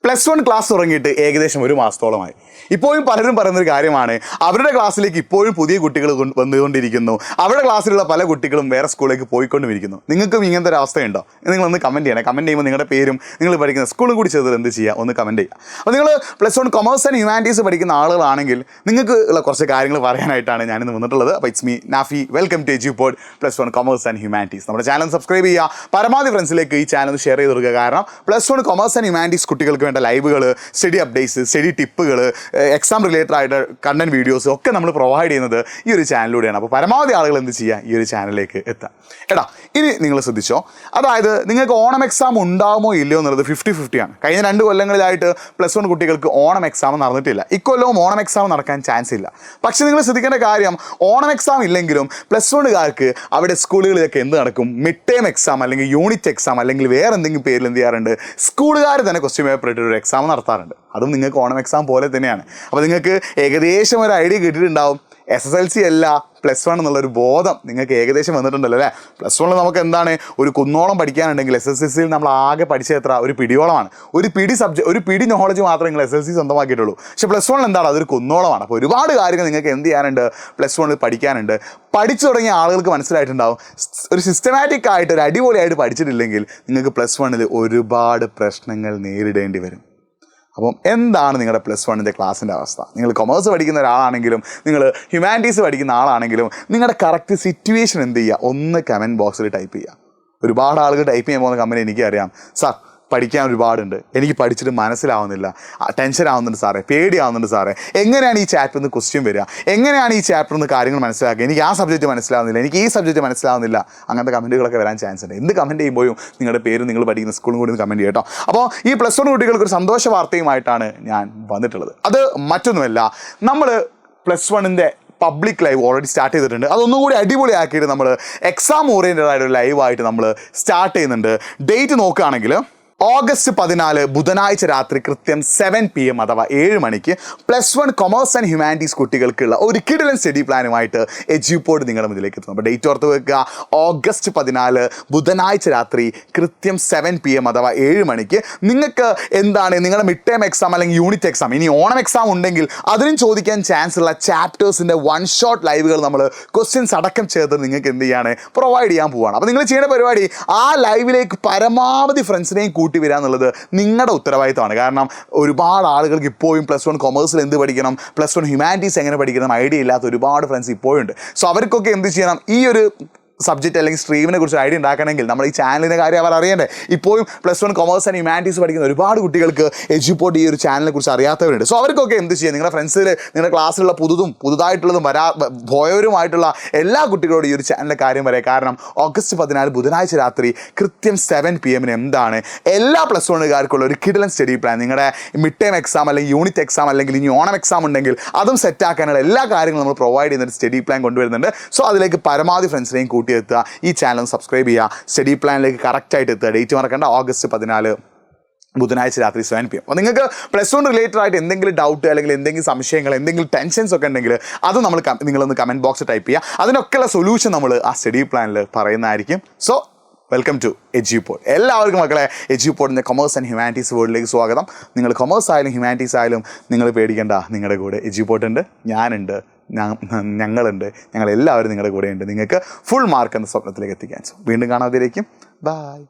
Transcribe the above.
Plus one class തുടങ്ങിയിട്ട് ഏകദേശം ഒരു മാസത്തോളമായി. ഇപ്പോഴും പലരും പറയുന്നൊരു കാര്യമാണ്, അവരുടെ ക്ലാസ്സിലേക്ക് ഇപ്പോഴും പുതിയ കുട്ടികൾ വന്നുകൊണ്ടിരിക്കുന്നു, അവരുടെ ക്ലാസ്സിലുള്ള പല കുട്ടികളും വേറെ സ്കൂളിലേക്ക് പോയിക്കൊണ്ടിരിക്കുന്നു. നിങ്ങൾക്കും ഇങ്ങനത്തെ ഒരു അവസ്ഥയുണ്ടോ? നിങ്ങളൊന്ന് കമൻറ്റ് ചെയ്യണേ. കമൻറ്റ് ചെയ്യുമ്പോൾ നിങ്ങളുടെ പേരും നിങ്ങൾ പഠിക്കുന്ന സ്കൂളും കൂടി ചെയ്തത് എന്ത് ചെയ്യുക, ഒന്ന് കമൻറ്റ് ചെയ്യുക. അപ്പോൾ നിങ്ങൾ plus one commerce and humanities പഠിക്കുന്ന ആളുകളാണെങ്കിൽ നിങ്ങൾക്ക് ഉള്ള കുറച്ച് കാര്യങ്ങൾ പറയാനായിട്ടാണ് ഞാനിന്ന് വന്നിട്ടുള്ളത്. അപ്പോൾ it's me Nafi. Welcome to Edupod plus one commerce and humanities. നമ്മുടെ ചാനൽ സബ്സ്ക്രൈബ് ചെയ്യുക, പരമാവധി ഫ്രണ്ട്സിലേക്ക് ഈ ചാനൽ ഷെയർ ചെയ്ത് കൊടുക്കുക. കാരണം plus one commerce and humanities കുട്ടികൾക്ക് വേണ്ട ലൈവുകൾ, സ്റ്റഡി അപ്ഡേറ്റ്സ്, സ്റ്റഡി ടിപ്പുകൾ, എക്സാം റിലേറ്റഡ് ആയിട്ട് കണ്ടന്റ് വീഡിയോസ് ഒക്കെ നമ്മൾ പ്രൊവൈഡ് ചെയ്യുന്നത് ഈ ഒരു ചാനലിലൂടെയാണ്. അപ്പോൾ പരമാവധി ആളുകൾ എന്ത് ചെയ്യുക, ഈ ഒരു ചാനലിലേക്ക് എത്താം. എടാ, ഇനി നിങ്ങൾ ശ്രദ്ധിച്ചോ, അതായത് നിങ്ങൾക്ക് ഓണം എക്സാം ഉണ്ടാകുമോ ഇല്ലയോ എന്നുള്ളത് 50-50 ആണ്. കഴിഞ്ഞ 2 കൊല്ലങ്ങളിലായിട്ട് പ്ലസ് വൺ കുട്ടികൾക്ക് ഓണം എക്സാം നടന്നിട്ടില്ല. ഇക്കൊല്ലവും ഓണം എക്സാം നടക്കാൻ ചാൻസ് ഇല്ല. പക്ഷേ നിങ്ങൾ ശ്രദ്ധിക്കേണ്ട കാര്യം, ഓണം എക്സാം ഇല്ലെങ്കിലും പ്ലസ് വണ്ണുകാർക്ക് അവിടെ സ്കൂളുകളിലൊക്കെ എന്ത് നടക്കും, മിഡ് ടേം എക്സാം അല്ലെങ്കിൽ യൂണിറ്റ് എക്സാം അല്ലെങ്കിൽ വേറെ എന്തെങ്കിലും പേരിൽ എന്ത് ചെയ്യാറുണ്ട്, സ്കൂളുകാർ തന്നെ ക്വസ്റ്റ്യൻ പേപ്പർ ഇട്ട് ഒരു എക്സാം നടത്താറുണ്ട്. അതും നിങ്ങൾക്ക് ഓണം എക്സാം പോലെ തന്നെയാണ്. അപ്പോൾ നിങ്ങൾക്ക് ഏകദേശം ഒരു ഐഡിയ കിട്ടിയിട്ടുണ്ടാവും. SSLC അല്ല പ്ലസ് വൺ എന്നുള്ളൊരു ബോധം നിങ്ങൾക്ക് ഏകദേശം വന്നിട്ടുണ്ടല്ലോ അല്ലേ? പ്ലസ് വണ്ണിൽ നമുക്ക് എന്താണ് ഒരു കുന്നോളം പഠിക്കാനുണ്ടെങ്കിൽ SSLCയിൽ നമ്മൾ ആകെ പഠിച്ചത് എത്ര, ഒരു പിടിയോളമാണ്. ഒരു പിടി നോളജ് മാത്രമേ നിങ്ങൾ SSLC സ്വന്തമാക്കിയിട്ടുള്ളൂ. പക്ഷേ പ്ലസ് വണ്ണിൽ എന്താണ്, അതൊരു കുന്നോളമാണ്. അപ്പോൾ ഒരുപാട് കാര്യങ്ങൾ നിങ്ങൾക്ക് എന്ത് ചെയ്യാനുണ്ട്, പ്ലസ് വണ്ണിൽ പഠിക്കാനുണ്ട്. പഠിച്ചു തുടങ്ങിയ ആളുകൾക്ക് മനസ്സിലായിട്ടുണ്ടാവും, ഒരു സിസ്റ്റമാറ്റിക് ആയിട്ട് ഒരു അടിപൊളിയായിട്ട് പഠിച്ചിട്ടില്ലെങ്കിൽ നിങ്ങൾക്ക് പ്ലസ് വണ്ണിൽ ഒരുപാട് പ്രശ്നങ്ങൾ നേരിടേണ്ടി വരും. അപ്പം എന്താണ് നിങ്ങളുടെ പ്ലസ് വണ്ണിൻ്റെ ക്ലാസ്സിൻ്റെ അവസ്ഥ? നിങ്ങൾ കൊമേഴ്സ് പഠിക്കുന്ന ഒരാളാണെങ്കിലും നിങ്ങൾ ഹ്യൂമാനിറ്റീസ് പഠിക്കുന്ന ആളാണെങ്കിലും നിങ്ങളുടെ കറക്റ്റ് സിറ്റുവേഷൻ എന്ത് ചെയ്യുക, ഒന്ന് കമൻറ്റ് ബോക്സിൽ ടൈപ്പ് ചെയ്യുക. ഒരുപാട് ആളുകൾ ടൈപ്പ് ചെയ്യാൻ പോകുന്ന കമൻറ്റ് എനിക്കറിയാം, സാർ പഠിക്കാൻ ഒരുപാടുണ്ട്, എനിക്ക് പഠിച്ചിട്ട് മനസ്സിലാവുന്നില്ല, ടെൻഷൻ ആവുന്നുണ്ട് സാറേ, പേടിയാവുന്നുണ്ട് സാറേ, എങ്ങനെയാണ് ഈ ചാപ്റ്ററിൽ നിന്ന് ക്വസ്റ്റ്യൻ വരിക, എങ്ങനെയാണ് ഈ ചാപ്റ്ററിൽ നിന്ന് കാര്യങ്ങൾ മനസ്സിലാക്കുക, എനിക്ക് ആ സബ്ജക്റ്റ് മനസ്സിലാവുന്നില്ല, എനിക്ക് ഈ സബ്ജക്റ്റ് മനസ്സിലാവുന്നില്ല, അങ്ങനത്തെ കമൻറ്റുകളൊക്കെ വരാൻ ചാൻസ് ഉണ്ട്. എന്ത് കമൻറ്റ് ചെയ്യുമ്പോഴും നിങ്ങളുടെ പേരും നിങ്ങൾ പഠിക്കുന്ന സ്കൂളും കൂടി കമൻറ്റ് ചെയ്യട്ടോ. അപ്പോൾ ഈ പ്ലസ് വൺ കുട്ടികൾക്ക് ഒരു സന്തോഷ വാർത്തയുമായിട്ടാണ് ഞാൻ വന്നിട്ടുള്ളത്. അത് മറ്റൊന്നുമല്ല, നമ്മൾ പ്ലസ് വണ്ണിൻ്റെ പബ്ലിക് ലൈവ് ഓൾറെഡി സ്റ്റാർട്ട് ചെയ്തിട്ടുണ്ട്. അതൊന്നും കൂടി അടിപൊളിയാക്കിയിട്ട് നമ്മൾ എക്സാം ഓറിയൻറ്റഡ് ആയിട്ടൊരു ലൈവായിട്ട് നമ്മൾ സ്റ്റാർട്ട് ചെയ്യുന്നുണ്ട്. ഡേറ്റ് നോക്കുകയാണെങ്കിൽ ഓഗസ്റ്റ് 14 ബുധനാഴ്ച രാത്രി കൃത്യം 7 PM അഥവാ 7 മണിക്ക് plus one commerce and humanities കുട്ടികൾക്കുള്ള ഒരു കിടിലൻ സ്റ്റഡി പ്ലാനുമായിട്ട് എജ്യൂപോഡ് നിങ്ങളുടെ മുന്നിലേക്ക് എത്തുന്നു. അപ്പോൾ ഡേറ്റ് ഓർത്ത് വെക്കുക, ഓഗസ്റ്റ് 14 ബുധനാഴ്ച രാത്രി കൃത്യം 7 PM അഥവാ 7 മണിക്ക് നിങ്ങൾക്ക് എന്താണ് നിങ്ങളുടെ മിഡ് ടേം എക്സാം അല്ലെങ്കിൽ യൂണിറ്റ് എക്സാം, ഇനി ഓണം എക്സാം ഉണ്ടെങ്കിൽ അതിനും ചോദിക്കാൻ ചാൻസ് ഉള്ള ചാപ്റ്റേഴ്സിൻ്റെ 1 ഷോട്ട് ലൈവുകൾ നമ്മൾ ക്വസ്റ്റ്യൻസ് അടക്കം ചേർത്ത് നിങ്ങൾക്ക് എന്ത് ചെയ്യാണ്, പ്രൊവൈഡ് ചെയ്യാൻ പോവുകയാണ്. അപ്പോൾ നിങ്ങൾ ചെയ്യേണ്ട പരിപാടി, ആ ലൈവിലേക്ക് പരമാവധി ഫ്രണ്ട്സിനെയും കൂട്ടി വരിക എന്നുള്ളത് നിങ്ങളുടെ ഉത്തരവാദിത്തമാണ്. കാരണം ഒരുപാട് ആളുകൾക്ക് ഇപ്പോഴും പ്ലസ് വൺ കൊമേഴ്സിൽ എന്ത് പഠിക്കണം, പ്ലസ് വൺ ഹ്യൂമാനിറ്റീസ് എങ്ങനെ പഠിക്കണം ഐഡിയ ഇല്ലാത്ത ഒരുപാട് ഫ്രണ്ട്സ് ഇപ്പോഴുണ്ട്. സോ അവർക്കൊക്കെ എന്ത് ചെയ്യണം, ഈ ഒരു സബ്ജക്റ്റ് അല്ലെങ്കിൽ സ്ട്രീമിനെ കുറിച്ച് ഐഡിയ ഉണ്ടാക്കണമെങ്കിൽ നമ്മൾ ഈ ചാനലിൻ്റെ കാര്യം അവർ അറിയണ്ടേ. ഇപ്പോഴും plus one commerce and humanities പഠിക്കുന്ന ഒരുപാട് കുട്ടികൾക്ക് എജ്യൂപോഡ് ഈ ഒരു ചാനലിനെ കുറിച്ച് അറിയാത്തവരുണ്ട്. സോ അവർക്കൊക്കെ എന്ത് ചെയ്യുക, നിങ്ങളുടെ ഫ്രണ്ട്സിൽ നിങ്ങളുടെ ക്ലാസ്സിലുള്ള പുതുതായിട്ടുള്ളതും പോയവരുമായിട്ടുള്ള എല്ലാ കുട്ടികളോടും ഈ ഒരു ചാനലിൻ്റെ കാര്യം പറയാം. കാരണം ഓഗസ്റ്റ് 14 ബുധനാഴ്ച രാത്രി കൃത്യം 7 PM എന്താണ് എല്ലാ പ്ലസ് വണ്ണുകാർക്കുള്ള ഒരു കിടിലൻ സ്റ്റഡി പ്ലാൻ, നിങ്ങളുടെ മിഡ് ടേം എക്സാം അല്ലെങ്കിൽ യൂണിറ്റ് എക്സാം അല്ലെങ്കിൽ ഇനി ഓണം എക്സാം ഉണ്ടെങ്കിൽ അതും സെറ്റാക്കാനുള്ള എല്ലാ കാര്യങ്ങളും നമ്മൾ പ്രൊവൈഡ് ചെയ്യുന്ന ഒരു സ്റ്റഡി പ്ലാൻ കൊണ്ടുവരുന്നുണ്ട്. സോ അതിലേക്ക് പരമാവധി ഫ്രണ്ട്സിനെയും എത്തുക, ഈ ചാനൽ സബ്സ്ക്രൈബ് ചെയ്യുക, സ്റ്റഡി പ്ലാനിലേക്ക് കറക്റ്റായിട്ട് എത്തുക. ഡേറ്റ് മറക്കേണ്ട, ഓഗസ്റ്റ് 14 ബുധനാഴ്ച രാത്രി 7 PM. അപ്പോൾ നിങ്ങൾക്ക് പ്ലസ് വൺ റിലേറ്റഡ് ആയിട്ട് എന്തെങ്കിലും ഡൗട്ട് അല്ലെങ്കിൽ എന്തെങ്കിലും സംശയങ്ങൾ, എന്തെങ്കിലും ടെൻഷൻസ് ഒക്കെ ഉണ്ടെങ്കിൽ അത് നിങ്ങളൊന്ന് കമൻറ്റ് ബോക്സിൽ ടൈപ്പ് ചെയ്യുക. അതിനൊക്കെയുള്ള സൊല്യൂഷൻ നമ്മൾ ആ സ്റ്റഡി പ്ലാനിൽ പറയുന്നതായിരിക്കും. So welcome to Edupod. എല്ലാവർക്കും മക്കളെ എജ്യൂപോഡിൻ്റെ കൊമേഴ്സ് ആൻഡ് ഹ്യൂമാനിറ്റീസ് വേൾഡിലേക്ക് സ്വാഗതം. നിങ്ങൾ കൊമേഴ്സ് ആയാലും ഹ്യൂമാനിറ്റീസ് ആയാലും നിങ്ങൾ പേടിക്കേണ്ട, നിങ്ങളുടെ കൂടെ എജ്യൂപോഡ് ഉണ്ട്, ഞാനുണ്ട്, ഞങ്ങളുണ്ട്, ഞങ്ങളെല്ലാവരും നിങ്ങളുടെ കൂടെ ഉണ്ട്. നിങ്ങൾക്ക് ഫുൾ മാർക്ക് എന്ന സ്വപ്നത്തിലേക്ക് എത്തിക്കാൻ. സോ വീണ്ടും കാണാതിരിക്കും. ബൈ.